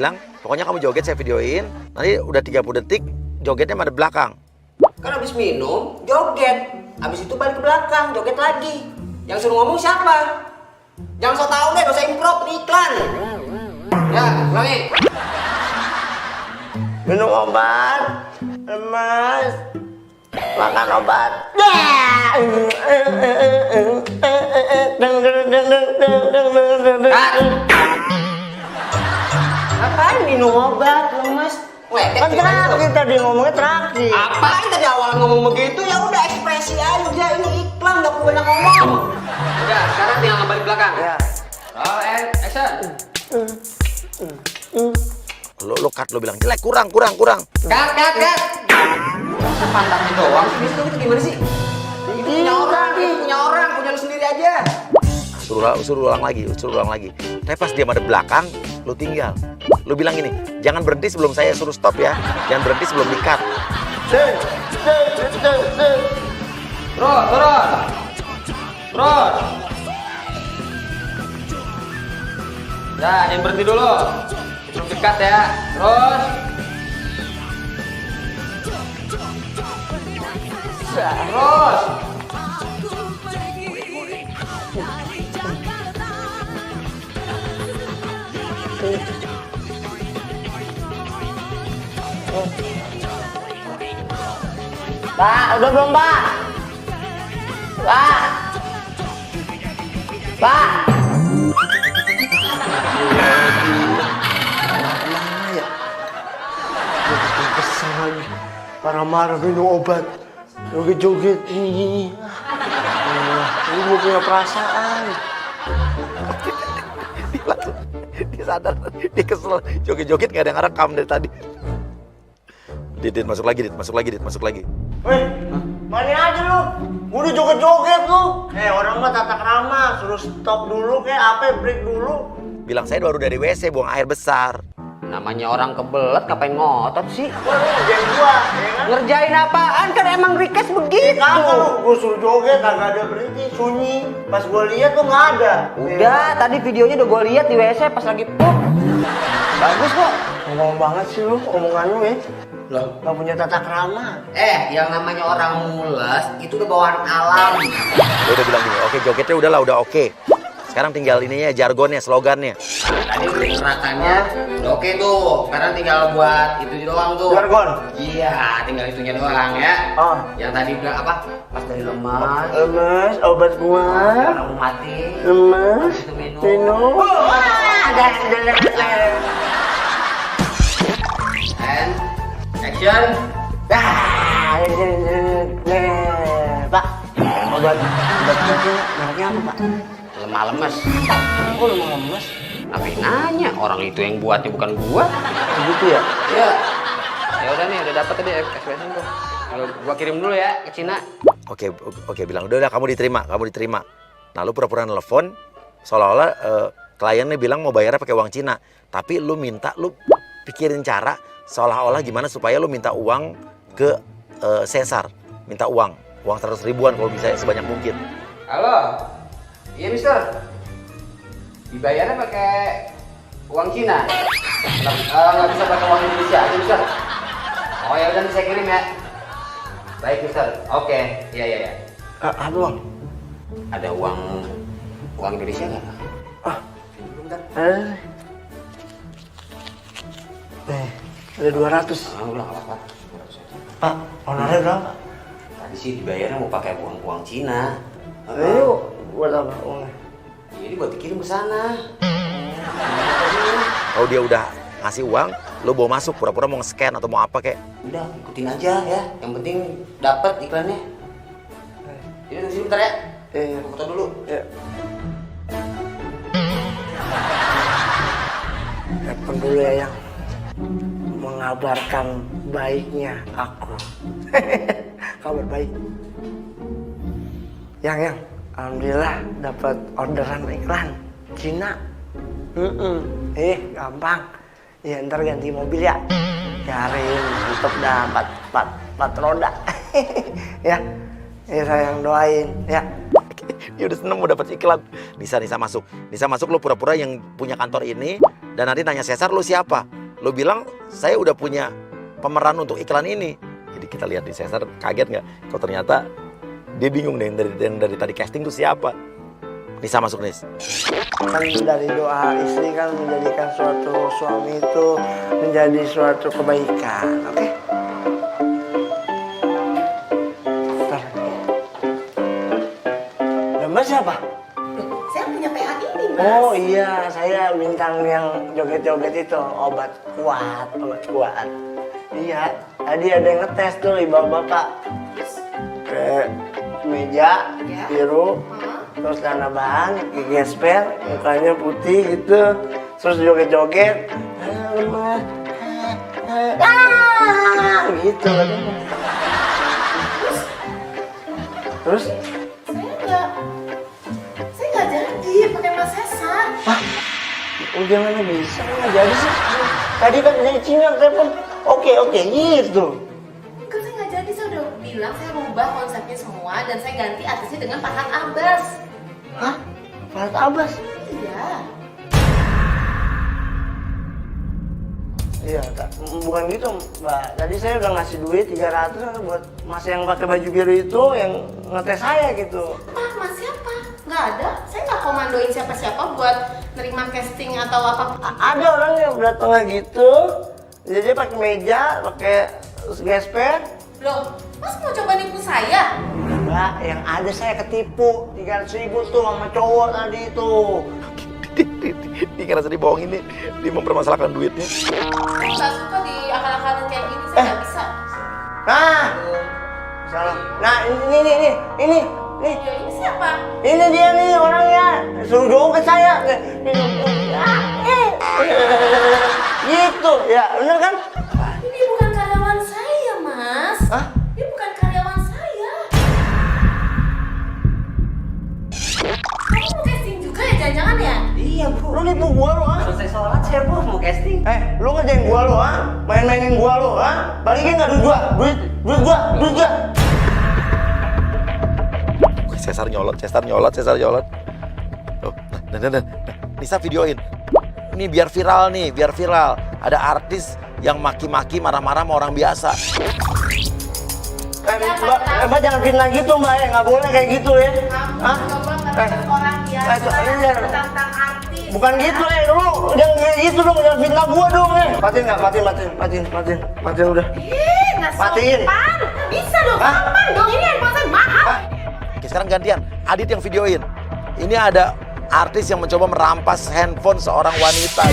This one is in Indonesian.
bilang, pokoknya kamu joget saya videoin. Nanti udah 30 detik, jogetnya madep belakang. Kan habis minum, joget. Habis itu balik ke belakang, joget lagi. Yang suruh ngomong siapa? Jangan so tau deh, gak usah improv di iklan. Ya, ulangi. Minum obat, lemas, makan obat. Ngapain minum obat, lemas? Wedek, Kan terakhir tadi ngomongnya terakhir. Apaan tadi awal ngomong begitu? Ya udah ekspresi aja, ini iklan, gak perlu banyak ngomong. Udah, sekarang tinggal balik belakang. Ya. Roll and action. Lo cut, lo bilang jelek, kurang. Cut. Masa pantatnya doang sih? Bisa itu gimana sih? Itu punya orang, punya lu sendiri aja. Suruh ulang lagi. Tapi pas dia madep belakang, lo tinggal. Lo bilang gini, jangan berhenti sebelum saya suruh stop ya. Jangan berhenti sebelum di-cut. Terus. Nah, yang berhenti dulu. Sebelum dekat ya. Terus. Pak, udah belum, Pak? Pak. Kemana ya? Gue kesel lagi. Marah-marah minum obat. Joget-joget. Ini gue punya perasaan. Dia sadar, dia kesel. Joget-joget gak ada yang ngerekam dari tadi. Dit, masuk lagi. Weh, mana aja lu? Udah joget-joget lu. Orang mah tata krama, suruh stop dulu kayak apa, break dulu. Bilang saya baru dari WC, buang air besar. Namanya orang kebelet, ngapain ngotot sih? Wah, lu ngerjain gua, ya kan? Ngerjain apaan? Kan emang request begitu. Kagak lu, gua suruh joget, kagak ada berhenti, sunyi. Pas gua lihat tuh nggak ada. Udah, tadi videonya udah gue lihat di WC pas lagi pup. Bagus kok. Ngomong banget sih lu, omongan lu ya. Loh, nggak punya tata krama. Yang namanya orang mules itu udah bawaan alam. Dia udah bilang gini, oke jogetnya udahlah, udah oke. Sekarang tinggal ininya, jargonnya, slogannya. Tadi udah gerakannya udah oke tuh. Sekarang tinggal buat itu doang tuh. Jargon? Iya, tinggal itunya doang ya. Oh. Yang tadi bilang apa? Pas dari lemas. Lemas, obat gua. Kamu mati. Lemas, Itu minum. minum. And action. Pak, obat mereknya apa, Pak? Lemah lemes. Kok lu mau lemes? Ngapain nanya? Orang itu yang buatnya bukan gua. Begitu ya? Iya. Ya udah nih, udah dapat tadi expression tuh. Gua kirim dulu ya ke Cina. Oke, bilang udah kamu diterima. Nah, lu pura-pura nelfon seolah-olah kliennya bilang mau bayarnya pakai uang Cina, tapi lu pikirin cara seolah-olah gimana supaya lu minta uang ke Cesar, minta uang 100 ribuan kalau bisa sebanyak mungkin. Halo. Iya, Mister. Dibayarnya pakai uang Cina. Nggak bisa pakai uang Indonesia aja, Mister. Oh ya udah, nanti saya kirim ya. Baik, Mister. Oke. Iya. Apa, Bang? Ada uang Indonesia nggak? Bentar. Ada 200. Udah nggak apa-apa. Pak, honornya berapa? Tadi sih dibayarnya mau pakai uang Cina. Ayo, buat apa uangnya? Jadi buat dikirim ke sana. Kalau dia udah ngasih uang, lu bawa masuk pura-pura mau nge-scan atau mau apa kek. Udah, ikutin aja ya. Yang penting dapat iklannya. Jadi tunggu sini bentar ya. Aku foto dulu. Ya. Telepon dulu ya, yang mengabarkan baiknya aku. Kabar baik. Yang, alhamdulillah dapat orderan iklan Cina. Gampang. Ya ntar ganti mobil ya. Cariin untuk dapat 4 roda. Ya sayang, doain ya. Dia udah seneng mau dapat iklan. Nisa masuk. Nisa masuk, lu pura-pura yang punya kantor ini. Dan nanti nanya Cesar, lu siapa? Lu bilang, saya udah punya pemeran untuk iklan ini. Jadi kita lihat di Cesar, kaget nggak? Kok ternyata dia bingung deh yang dari tadi casting tuh siapa. Nisa masuk, Nis. Kan dari doa istri kan menjadikan suatu suami itu menjadi suatu kebaikan, oke? Mbak siapa? Saya punya PA ini, Mas. Oh iya, saya bintang yang joget-joget itu, obat kuat. Iya, tadi ada yang ngetes tuh ibu bapak ke meja Ya. biru, terus celana bahan, gigi gesper, mukanya putih gitu, terus joget-joget, lemah, gitu katanya. Terus Saya nggak jadi pakai Mas Cesar. gimana bisa nggak jadi sih? Tadi kan dari Cina telepon, oke gitu. Enggak, saya nggak jadi. Saya udah bilang saya rubah konsepnya semua dan saya ganti artisnya dengan Farhad Abbas. Hah? Farhad Abbas? Iya. Iya, bukan gitu Mbak. Tadi saya udah ngasih duit 300 buat mas yang pakai baju biru itu yang ngetes saya gitu. Mas siapa? Nggak ada. Saya nggak komandoin siapa-siapa buat nerima casting atau apa. Ada orang yang datang gitu, jadi dia pakai meja, pakai gesper. Loh, Mas mau coba nipu saya? Mbak, yang ada saya ketipu 300.000 tuh sama cowok tadi itu. Dia ngerasa dibohongin nih. Dia mempermasalahkan duitnya. Saya nggak suka di akal-akalan kayak gini. Saya nggak bisa. Nah, salah. Nah ini. Ya, ini siapa? Ini dia nih orangnya, suruh joget saya. Gitu, ya bener kan? Ini bukan karyawan saya, Mas. Hah? Ini bukan karyawan saya. Kamu mau casting juga ya, jangan-jangan ya? Iya bu. Lu nipu gua lu, ah? Selesai sholat saya bu mau casting. Lu ngerjain gua lu, ah? Main-mainin gua lu, ah? Balikin nggak duit gua? Duit gua. Cesar nyolot. Oh, nah. Nisa videoin. Ini biar viral. Ada artis yang maki-maki marah-marah sama orang biasa. Mbak jangan fitnah gitu mbak ya, nggak boleh kayak gitu ya. Hah? Coba ngetes orang biasa tentang artis. Bukan gitu ya, lu jangan kayak gitu dong, jangan fitnah gua dong ya. Matiin nggak? Matiin udah. Nggak Matiin. sopan. Bisa dong, Hah? sopan dong. Ini handphone saya mahal. Oke, sekarang gantian. Adit yang videoin. Ini ada artis yang mencoba merampas handphone seorang wanita.